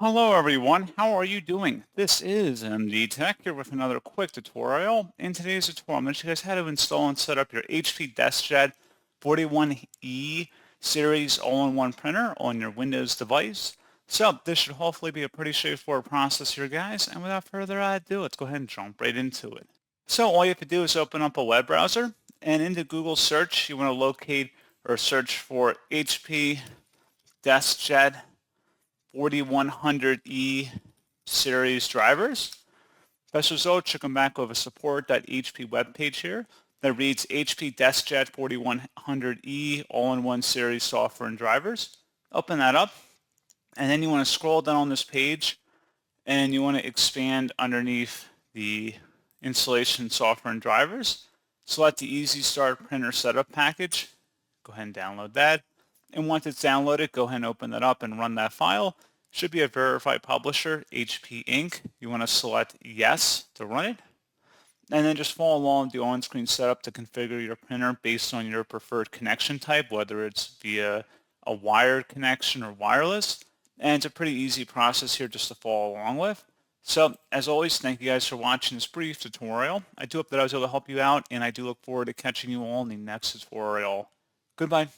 Hello everyone, how are you doing? This is MD Tech here with another quick tutorial. In today's tutorial, I'm going to show you guys how to install and set up your HP DeskJet 4100e series all-in-one printer on your Windows device. So this should hopefully be a pretty straightforward process here, guys, and without further ado, let's go ahead and jump right into it. So all you have to do is open up a web browser, and into Google search, you want to locate or search for HP DeskJet 4100e series drivers. Best result should come back with a support.hp webpage here that reads HP DeskJet 4100e all-in-one series software and drivers. Open that up, and then you want to scroll down on this page, and you want to expand underneath the installation software and drivers. Select the Easy Start Printer Setup package. Go ahead and download that. And once it's downloaded, go ahead and open that up and run that file. Should be a verified publisher, HP Inc. You want to select Yes to run it. And then just follow along the on-screen setup to configure your printer based on your preferred connection type, whether it's via a wired connection or wireless. And it's a pretty easy process here just to follow along with. So as always, thank you guys for watching this brief tutorial. I do hope that I was able to help you out, and I do look forward to catching you all in the next tutorial. Goodbye.